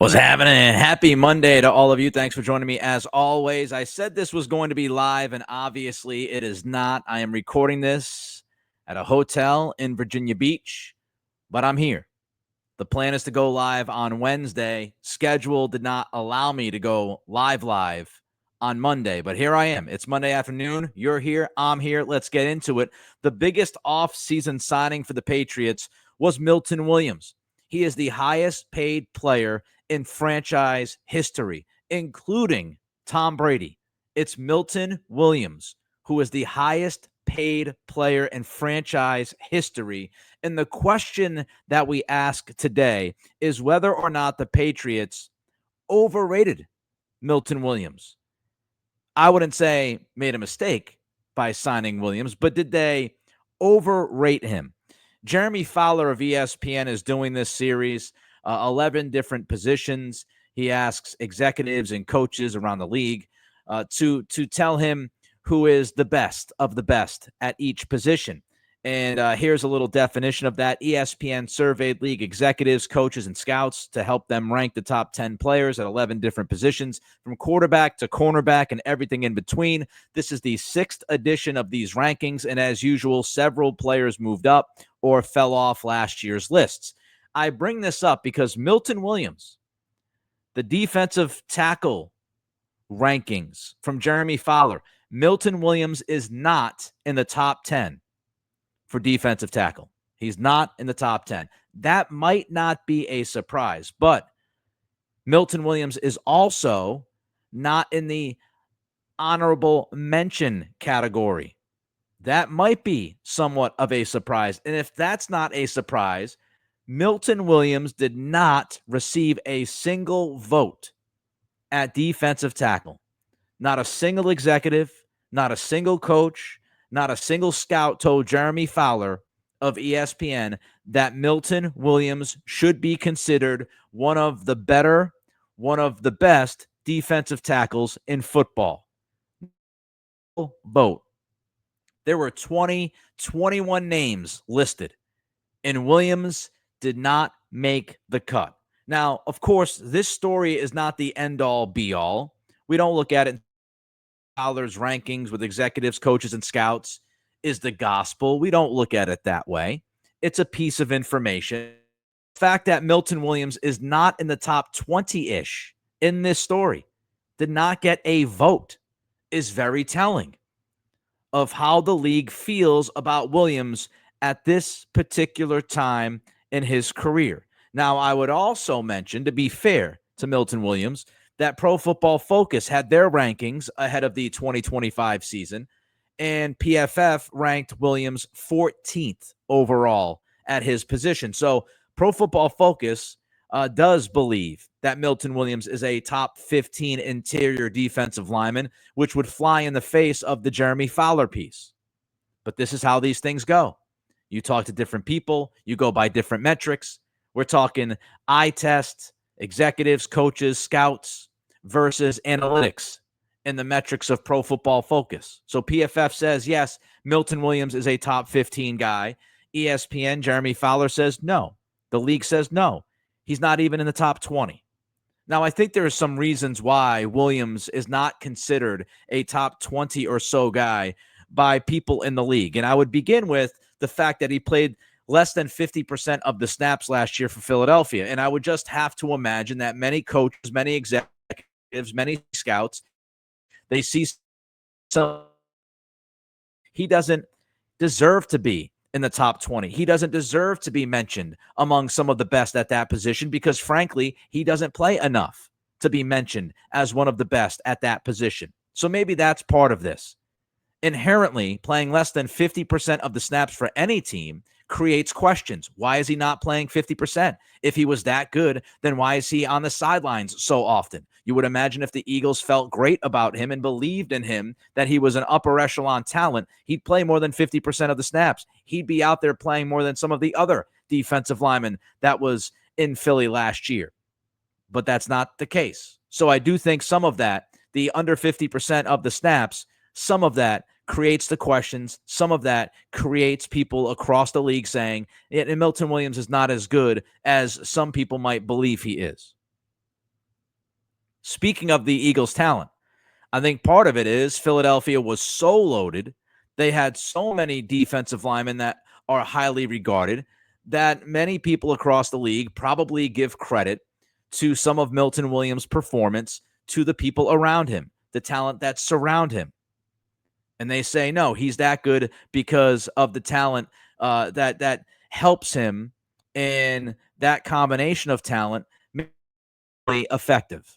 What's happening? Happy Monday to all of you. Thanks for joining me as always. I said this was going to be live, and obviously it is not. I am recording this at a hotel in Virginia Beach, but I'm here. The plan is to go live on Wednesday. Schedule did not allow me to go live on Monday, but here I am. It's Monday afternoon. You're here. I'm here. Let's get into it. The biggest off-season signing for the Patriots was Milton Williams. He is the highest paid player in franchise history, including Tom Brady. It's Milton Williams, who is the highest paid player in franchise history. And the question that we ask today is whether or not the Patriots overrated Milton Williams. I wouldn't say made a mistake by signing Williams, but did they overrate him? Jeremy Fowler of ESPN is doing this series, 11 different positions. He asks executives and coaches around the league to tell him who is the best of the best at each position. And here's a little definition of that. ESPN surveyed league executives, coaches, and scouts to help them rank the top 10 players at 11 different positions, from quarterback to cornerback and everything in between. This is the 6th edition of these rankings, and as usual, several players moved up or fell off last year's lists. I bring this up because Milton Williams, the defensive tackle rankings from Jeremy Fowler, Milton Williams is not in the top 10 for defensive tackle. He's not in the top 10. That might not be a surprise, but Milton Williams is also not in the honorable mention category. That might be somewhat of a surprise. And if that's not a surprise, Milton Williams did not receive a single vote at defensive tackle. Not a single executive, not a single coach, not a single scout told Jeremy Fowler of ESPN that Milton Williams should be considered one of the better, one of the best defensive tackles in football. Vote. There were 21 names listed, and Williams did not make the cut. Now, of course, this story is not the end-all, be-all. We don't look at it. Fowler's rankings with executives, coaches, and scouts is the gospel. We don't look at it that way. It's a piece of information. The fact that Milton Williams is not in the top 20-ish in this story, did not get a vote, is very telling of how the league feels about Williams at this particular time in his career. Now, I would also mention, to be fair to Milton Williams, that Pro Football Focus had their rankings ahead of the 2025 season, and PFF ranked Williams 14th overall at his position. So Pro Football Focus does believe that Milton Williams is a top 15 interior defensive lineman, which would fly in the face of the Jeremy Fowler piece. But this is how these things go. You talk to different people, you go by different metrics. We're talking eye test, executives, coaches, scouts versus analytics and the metrics of Pro Football Focus. So PFF says, yes, Milton Williams is a top 15 guy. ESPN, Jeremy Fowler says no. The league says no. He's not even in the top 20. Now, I think there are some reasons why Williams is not considered a top 20 or so guy by people in the league. And I would begin with the fact that he played less than 50% of the snaps last year for Philadelphia. And I would just have to imagine that many coaches, many executives, many scouts, they see some. He doesn't deserve to be in the top 20. He doesn't deserve to be mentioned among some of the best at that position because, frankly, he doesn't play enough to be mentioned as one of the best at that position. So maybe that's part of this. Inherently, playing less than 50% of the snaps for any team creates questions. Why is he not playing 50%? If he was that good, then why is he on the sidelines so often? You would imagine if the Eagles felt great about him and believed in him, that he was an upper echelon talent, he'd play more than 50% of the snaps. He'd be out there playing more than some of the other defensive linemen that was in Philly last year. But that's not the case. So I do think some of that, the under 50% of the snaps, some of that creates the questions. Some of that creates people across the league saying Milton Williams is not as good as some people might believe he is. Speaking of the Eagles' talent, I think part of it is Philadelphia was so loaded. They had so many defensive linemen that are highly regarded that many people across the league probably give credit to some of Milton Williams' performance to the people around him, the talent that surround him. And they say, no, he's that good because of the talent that helps him, and that combination of talent really effective.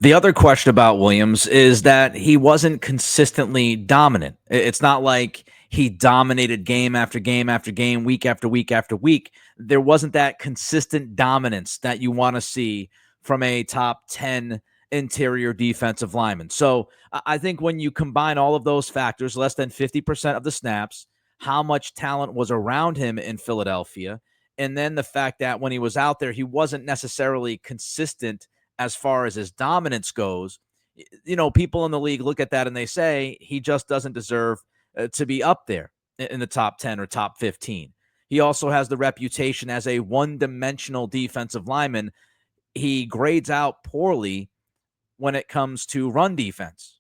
The other question about Williams is that he wasn't consistently dominant. It's not like he dominated game after game after game, week after week after week. There wasn't that consistent dominance that you want to see from a top 10 interior defensive lineman. So I think when you combine all of those factors, less than 50% of the snaps, how much talent was around him in Philadelphia, and then the fact that when he was out there, he wasn't necessarily consistent as far as his dominance goes. People in the league look at that and they say he just doesn't deserve to be up there in the top 10 or top 15. He also has the reputation as a one-dimensional defensive lineman. He grades out poorly when it comes to run defense.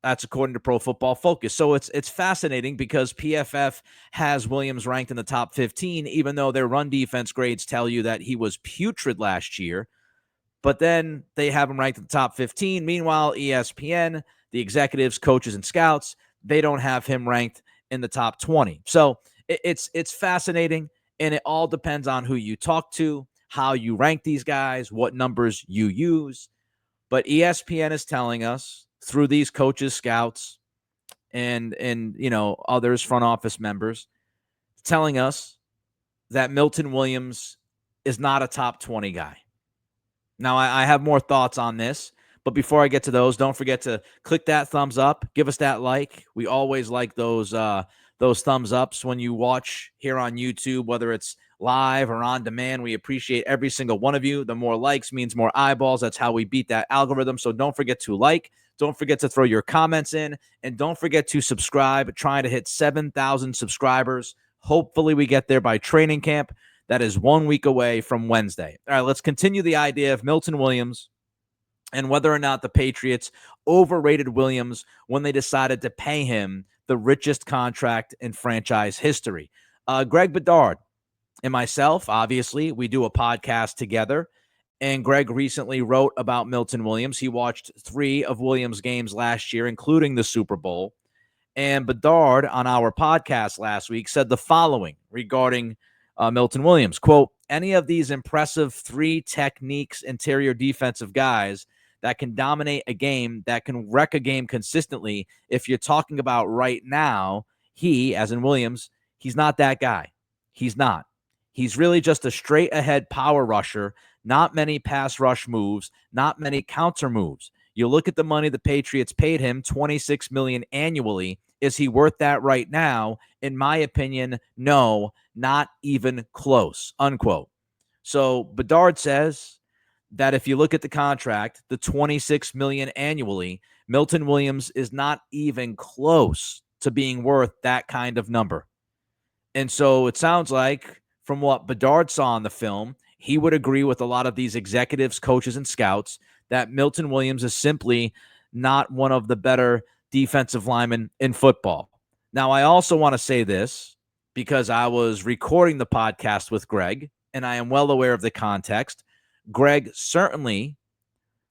That's according to Pro Football Focus. So it's fascinating because PFF has Williams ranked in the top 15, even though their run defense grades tell you that he was putrid last year. But then they have him ranked in the top 15. Meanwhile, ESPN, the executives, coaches, and scouts, they don't have him ranked in the top 20. So it's fascinating, and it all depends on who you talk to, how you rank these guys, what numbers you use. But ESPN is telling us through these coaches, scouts, and others, front office members, telling us that Milton Williams is not a top 20 guy. Now, I have more thoughts on this, but before I get to those, don't forget to click that thumbs up, give us that like. We always like those thumbs ups when you watch here on YouTube, whether it's live or on demand. We appreciate every single one of you. The more likes means more eyeballs. That's how we beat that algorithm. So don't forget to like. Don't forget to throw your comments in, and don't forget to subscribe. Trying to hit 7,000 subscribers. Hopefully we get there by training camp. That is 1 week away from Wednesday. All right, let's continue the idea of Milton Williams and whether or not the Patriots overrated Williams when they decided to pay him the richest contract in franchise history. Greg Bedard and myself, obviously, we do a podcast together, and Greg recently wrote about Milton Williams. He watched 3 of Williams' games last year, including the Super Bowl. And Bedard, on our podcast last week, said the following regarding Milton Williams, quote, any of these impressive 3 techniques interior defensive guys that can dominate a game, that can wreck a game consistently, if you're talking about right now, he, as in Williams, he's not that guy. He's not. He's really just a straight ahead power rusher, not many pass rush moves, not many counter moves. You look at the money the Patriots paid him, $26 million annually. Is he worth that right now? In my opinion, no, not even close, unquote. So Bedard says that if you look at the contract, the $26 million annually, Milton Williams is not even close to being worth that kind of number. And so it sounds like from what Bedard saw in the film, he would agree with a lot of these executives, coaches, and scouts that Milton Williams is simply not one of the better defensive linemen in football. Now, I also want to say this because I was recording the podcast with Greg, and I am well aware of the context. Greg certainly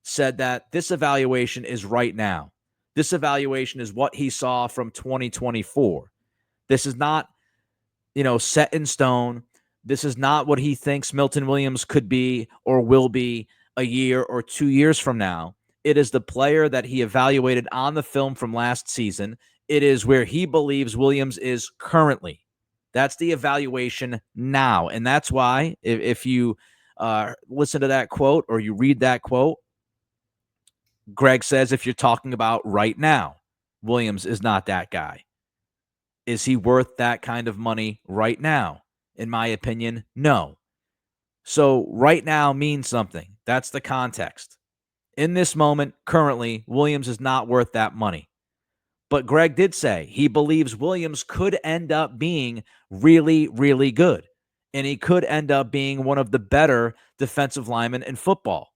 said that this evaluation is right now. This evaluation is what he saw from 2024. This is not, set in stone. This is not what he thinks Milton Williams could be or will be a year or 2 years from now. It is the player that he evaluated on the film from last season. It is where he believes Williams is currently. That's the evaluation now. And that's why if you listen to that quote or you read that quote, Greg says if you're talking about right now, Williams is not that guy. Is he worth that kind of money right now? In my opinion, no. So right now means something. That's the context. In this moment, currently, Williams is not worth that money. But Greg did say he believes Williams could end up being really, really good. and he could end up being one of the better defensive linemen in football.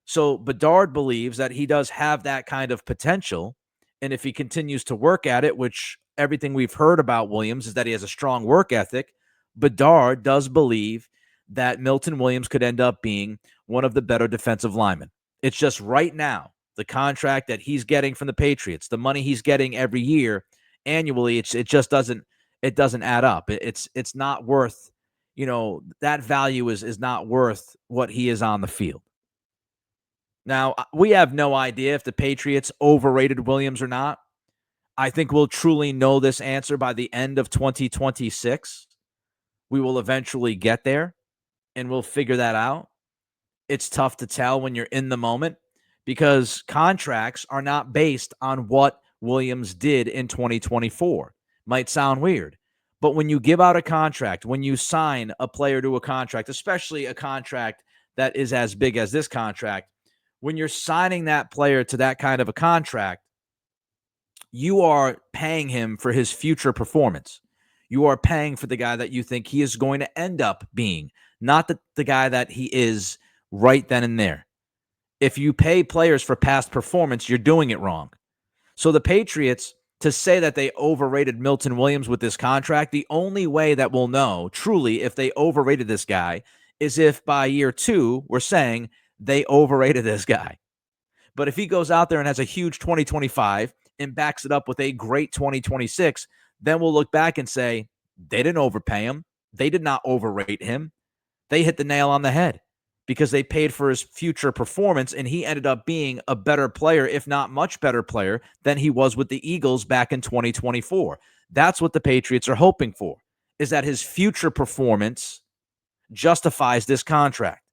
So Bedard believes that he does have that kind of potential. And if he continues to work at it, which everything we've heard about Williams is that he has a strong work ethic, Bedard does believe that Milton Williams could end up being one of the better defensive linemen. It's just right now, the contract that he's getting from the Patriots, the money he's getting every year annually, it just doesn't add up. It's not worth, that value is not worth what he is on the field. Now, we have no idea if the Patriots overrated Williams or not. I think we'll truly know this answer by the end of 2026. We will eventually get there, and we'll figure that out. It's tough to tell when you're in the moment because contracts are not based on what Williams did in 2024. Might sound weird, but when you give out a contract, when you sign a player to a contract, especially a contract that is as big as this contract, when you're signing that player to that kind of a contract, you are paying him for his future performance. You are paying for the guy that you think he is going to end up being, not the guy that he is right then and there. If you pay players for past performance, you're doing it wrong. So the Patriots, to say that they overrated Milton Williams with this contract, the only way that we'll know truly if they overrated this guy is if by year 2, we're saying they overrated this guy. But if he goes out there and has a huge 2025 and backs it up with a great 2026, then we'll look back and say, they didn't overpay him. They did not overrate him. They hit the nail on the head because they paid for his future performance, and he ended up being a better player, if not much better player, than he was with the Eagles back in 2024. That's what the Patriots are hoping for, is that his future performance justifies this contract,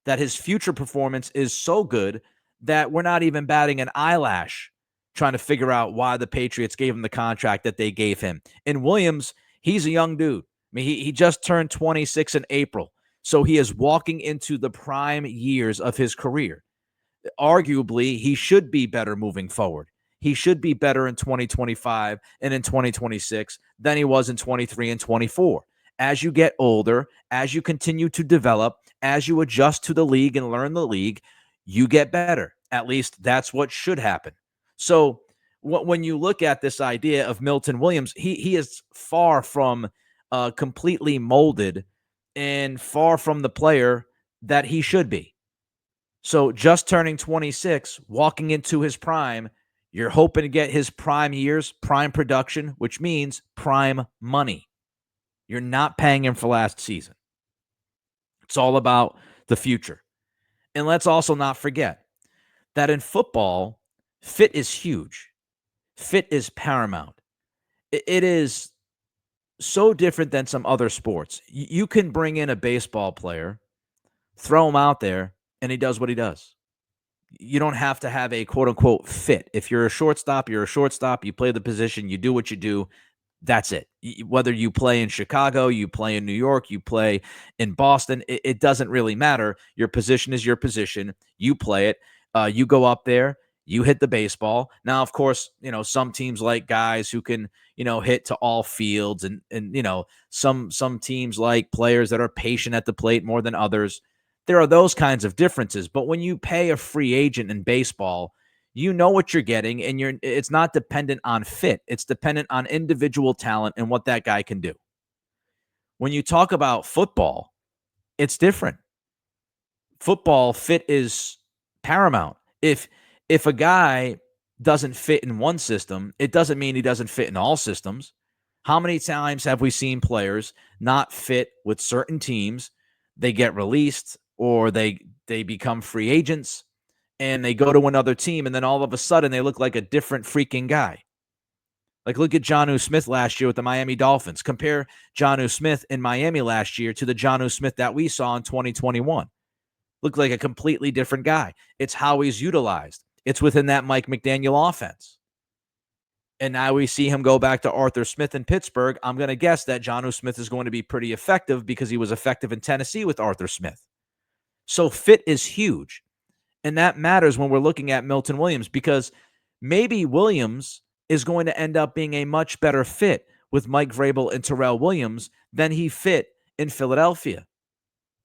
that his future performance is so good that we're not even batting an eyelash trying to figure out why the Patriots gave him the contract that they gave him. And Williams, he's a young dude. I mean, he just turned 26 in April. So he is walking into the prime years of his career. Arguably, he should be better moving forward. He should be better in 2025 and in 2026 than he was in 23 and 24. As you get older, as you continue to develop, as you adjust to the league and learn the league, you get better. At least that's what should happen. So when you look at this idea of Milton Williams, he is far from completely molded and far from the player that he should be. So just turning 26, walking into his prime, you're hoping to get his prime years, prime production, which means prime money. You're not paying him for last season. It's all about the future. And let's also not forget that in football, fit is huge. Fit is paramount. It is so different than some other sports. You can bring in a baseball player, throw him out there, and he does what he does. You don't have to have a quote-unquote fit. If you're a shortstop, you're a shortstop. You play the position. You do what you do. That's it. Whether you play in Chicago, you play in New York, you play in Boston, it doesn't really matter. Your position is your position. You play it. You go up there. You hit the baseball. Now, of course, some teams like guys who can, hit to all fields, and some teams like players that are patient at the plate more than others. There are those kinds of differences. But when you pay a free agent in baseball, you know what you're getting, and it's not dependent on fit. It's dependent on individual talent and what that guy can do. When you talk about football, it's different. Football fit is paramount. If a guy doesn't fit in one system, it doesn't mean he doesn't fit in all systems. How many times have we seen players not fit with certain teams? They get released or they become free agents and they go to another team, and then all of a sudden they look like a different freaking guy. Like, look at Jonnu Smith last year with the Miami Dolphins. Compare Jonnu Smith in Miami last year to the Jonnu Smith that we saw in 2021. Looked like a completely different guy. It's how he's utilized. It's within that Mike McDaniel offense. And now we see him go back to Arthur Smith in Pittsburgh. I'm going to guess that Jonnu Smith is going to be pretty effective because he was effective in Tennessee with Arthur Smith. So fit is huge. And that matters when we're looking at Milton Williams, because maybe Williams is going to end up being a much better fit with Mike Vrabel and Terrell Williams than he fit in Philadelphia.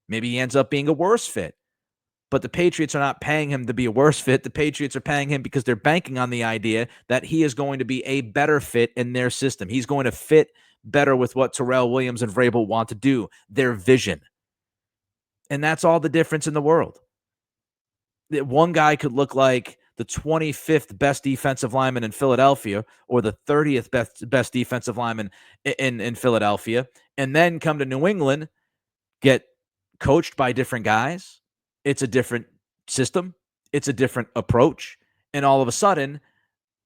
Maybe he ends up being a worse fit. But the Patriots are not paying him to be a worse fit. The Patriots are paying him because they're banking on the idea that he is going to be a better fit in their system. He's going to fit better with what Terrell Williams and Vrabel want to do, their vision. And that's all the difference in the world. One guy could look like the 25th best defensive lineman in Philadelphia or the 30th best defensive lineman in Philadelphia, and then come to New England, get coached by different guys. It's a different system. It's a different approach. And all of a sudden,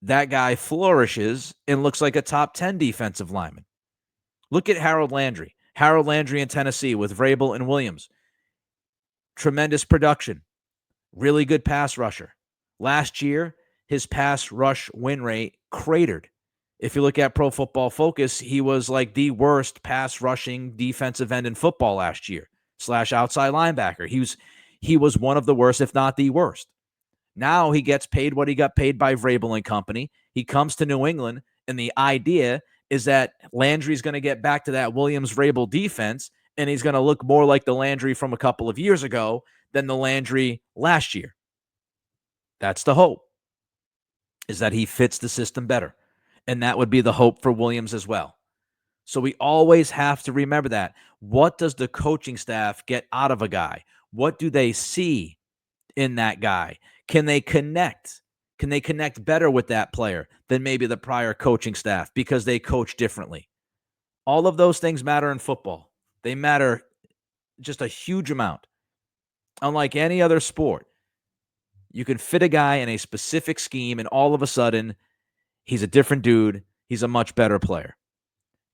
that guy flourishes and looks like a top 10 defensive lineman. Look at Harold Landry. Harold Landry in Tennessee with Vrabel and Williams. Tremendous production. Really good pass rusher. Last year, his pass rush win rate cratered. If you look at Pro Football Focus, he was like the worst pass rushing defensive end in football last year, / outside linebacker. He was one of the worst, if not the worst. Now he gets paid what he got paid by Vrabel and company. He comes to New England, and the idea is that Landry's going to get back to that Williams-Vrabel defense, and he's going to look more like the Landry from a couple of years ago than the Landry last year. That's the hope, is that he fits the system better. And that would be the hope for Williams as well. So we always have to remember that. What does the coaching staff get out of a guy? What do they see in that guy? Can they connect? Can they connect better with that player than maybe the prior coaching staff because they coach differently? All of those things matter in football. They matter just a huge amount. Unlike any other sport, you can fit a guy in a specific scheme, and all of a sudden, he's a different dude. He's a much better player.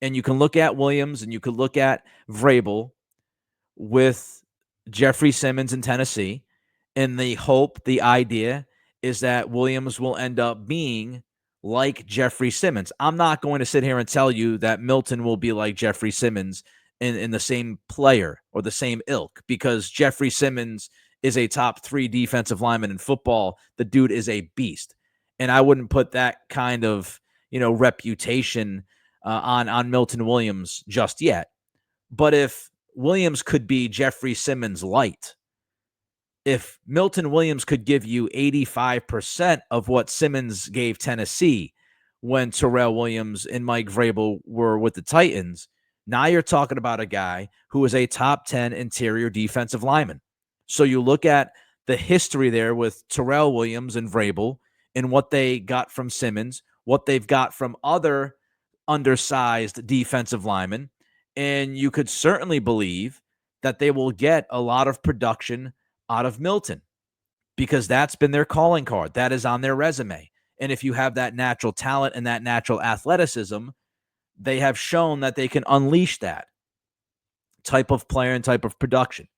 And you can look at Williams and you can look at Vrabel with Jeffrey Simmons in Tennessee, and the hope, the idea is that Williams will end up being like Jeffrey Simmons. I'm not going to sit here and tell you that Milton will be like Jeffrey Simmons in the same player or the same ilk, because Jeffrey Simmons is a top 3 defensive lineman in football. The dude is a beast. And I wouldn't put that kind of, reputation on Milton Williams just yet. But if Williams could be Jeffrey Simmons light, if Milton Williams could give you 85% of what Simmons gave Tennessee when Terrell Williams and Mike Vrabel were with the Titans, now you're talking about a guy who is a top 10 interior defensive lineman. So you look at the history there with Terrell Williams and Vrabel and what they got from Simmons, what they've got from other undersized defensive linemen, and you could certainly believe that they will get a lot of production out of Milton because that's been their calling card. That is on their resume. And if you have that natural talent and that natural athleticism, they have shown that they can unleash that type of player and type of production.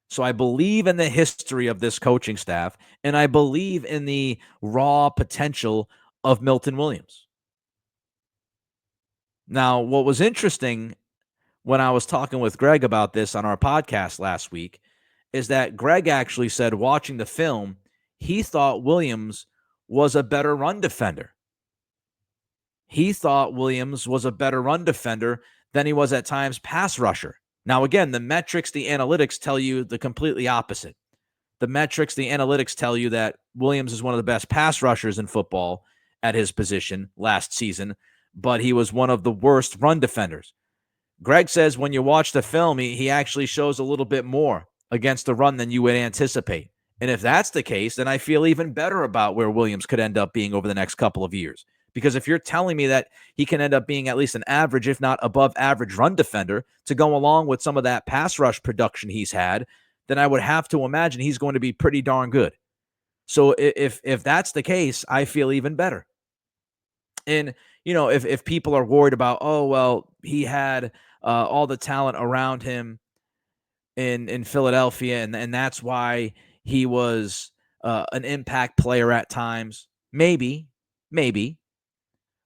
So I believe in the history of this coaching staff, and I believe in the raw potential of Milton Williams. Now, what was interesting when I was talking with Greg about this on our podcast last week is that Greg actually said, watching the film, he thought Williams was a better run defender. He thought Williams was a better run defender than he was at times pass rusher. Now, again, the metrics, the analytics tell you the completely opposite. The metrics, the analytics tell you that Williams is one of the best pass rushers in football at his position last season, but he was one of the worst run defenders. Greg says when you watch the film, he actually shows a little bit more against the run than you would anticipate. And if that's the case, then I feel even better about where Williams could end up being over the next couple of years. Because if you're telling me that he can end up being at least an average, if not above average run defender to go along with some of that pass rush production he's had, then I would have to imagine he's going to be pretty darn good. So if that's the case, I feel even better. And, if people are worried about, oh, well, he had all the talent around him in Philadelphia, and that's why he was an impact player at times. Maybe.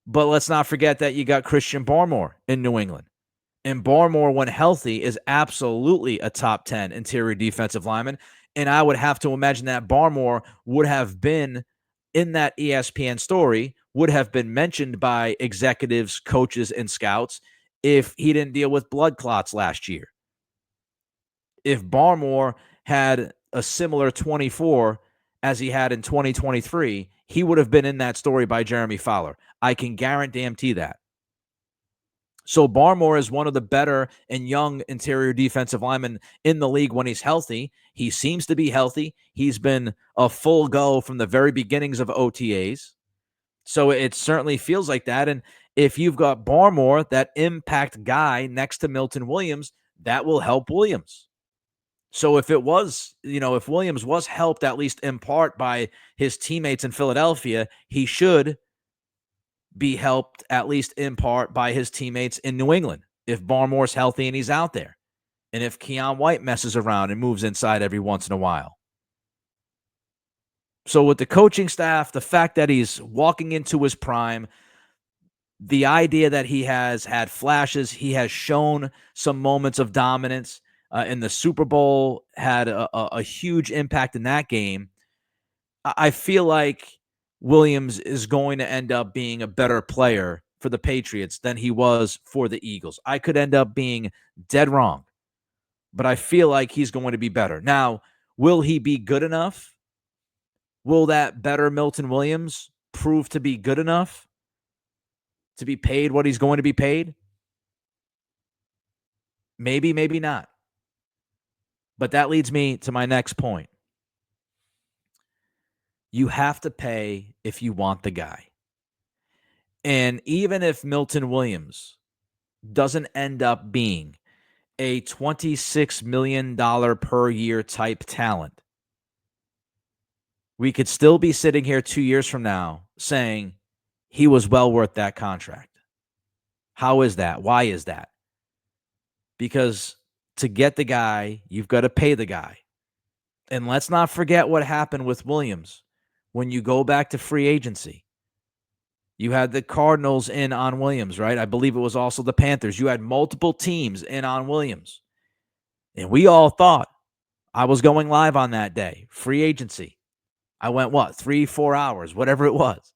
But let's not forget that you got Christian Barmore in New England. And Barmore, when healthy, is absolutely a top 10 interior defensive lineman. And I would have to imagine that Barmore would have been in that ESPN story, would have been mentioned by executives, coaches, and scouts if he didn't deal with blood clots last year. If Barmore had a similar 24 as he had in 2023, he would have been in that story by Jeremy Fowler. I can guarantee that. So Barmore is one of the better and young interior defensive linemen in the league when he's healthy. He seems to be healthy. He's been a full go from the very beginnings of OTAs. So it certainly feels like that. And if you've got Barmore, that impact guy next to Milton Williams, that will help Williams. So if it was, if Williams was helped at least in part by his teammates in Philadelphia, he should be helped at least in part by his teammates in New England if Barmore's healthy and he's out there. And if Keon White messes around and moves inside every once in a while. So with the coaching staff, the fact that he's walking into his prime, the idea that he has had flashes, he has shown some moments of dominance in the Super Bowl, had a huge impact in that game. I feel like Williams is going to end up being a better player for the Patriots than he was for the Eagles. I could end up being dead wrong, but I feel like he's going to be better. Now, will he be good enough? Will that better Milton Williams prove to be good enough to be paid what he's going to be paid? Maybe, maybe not. But that leads me to my next point. You have to pay if you want the guy. And even if Milton Williams doesn't end up being a $26 million per year type talent, we could still be sitting here 2 years from now saying he was well worth that contract. How is that? Why is that? Because to get the guy, you've got to pay the guy. And let's not forget what happened with Williams when you go back to free agency. You had the Cardinals in on Williams, right? I believe it was also the Panthers. You had multiple teams in on Williams. And we all thought, I was going live on that day, free agency. I went, 3-4 hours, whatever it was.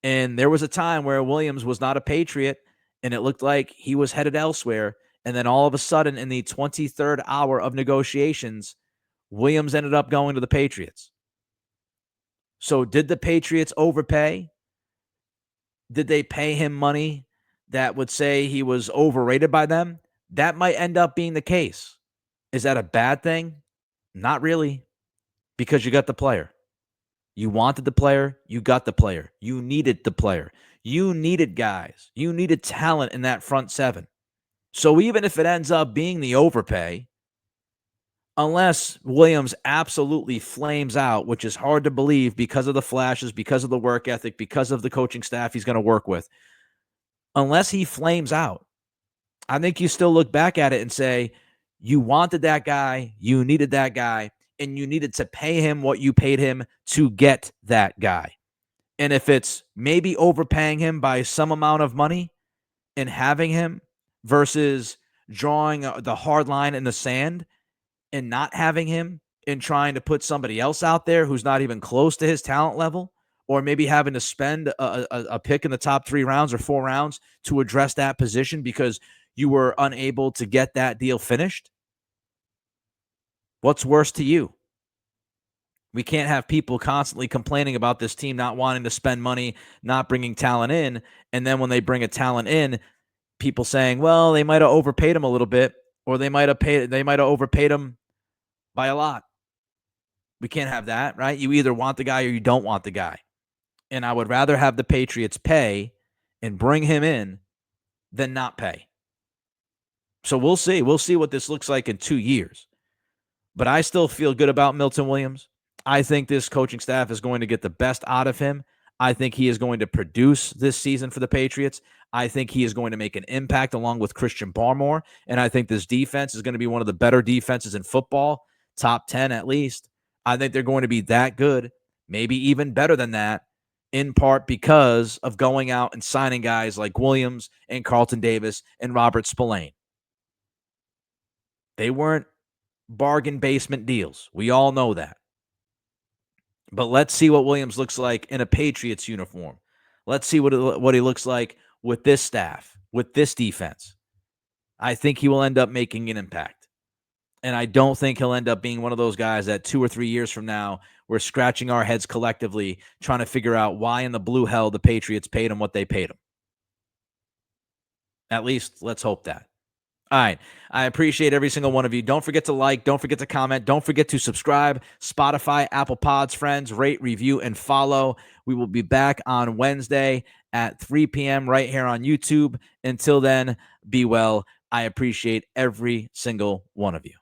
And there was a time where Williams was not a Patriot, and it looked like he was headed elsewhere. And then all of a sudden, in the 23rd hour of negotiations, Williams ended up going to the Patriots. So did the Patriots overpay? Did they pay him money that would say he was overrated by them? That might end up being the case. Is that a bad thing? Not really, because you got the player. You wanted the player. You got the player. You needed the player. You needed guys. You needed talent in that front seven. So even if it ends up being the overpay, unless Williams absolutely flames out, which is hard to believe because of the flashes, because of the work ethic, because of the coaching staff he's going to work with, unless he flames out, I think you still look back at it and say, you wanted that guy, you needed that guy, and you needed to pay him what you paid him to get that guy. And if it's maybe overpaying him by some amount of money and having him versus drawing the hard line in the sand and not having him and trying to put somebody else out there who's not even close to his talent level, or maybe having to spend a pick in the top 3 rounds or 4 rounds to address that position because you were unable to get that deal finished. What's worse to you? We can't have people constantly complaining about this team not wanting to spend money, not bringing talent in, and then when they bring a talent in, people saying, well, they might have overpaid him a little bit, or they might have overpaid him by a lot. We can't have that, right? You either want the guy or you don't want the guy. And I would rather have the Patriots pay and bring him in than not pay. So we'll see. We'll see what this looks like in 2 years. But I still feel good about Milton Williams. I think this coaching staff is going to get the best out of him. I think he is going to produce this season for the Patriots. I think he is going to make an impact along with Christian Barmore. And I think this defense is going to be one of the better defenses in football, top 10 at least. I think they're going to be that good, maybe even better than that, in part because of going out and signing guys like Williams and Carlton Davis and Robert Spillane. They weren't bargain basement deals. We all know that. But let's see what Williams looks like in a Patriots uniform. Let's see what he looks like with this staff, with this defense. I think he will end up making an impact. And I don't think he'll end up being one of those guys that 2 or 3 years from now, we're scratching our heads collectively trying to figure out why in the blue hell the Patriots paid him what they paid him. At least let's hope that. All right. I appreciate every single one of you. Don't forget to like, don't forget to comment, don't forget to subscribe. Spotify, Apple Pods, friends, rate, review, and follow. We will be back on Wednesday at 3 p.m. right here on YouTube. Until then, be well. I appreciate every single one of you.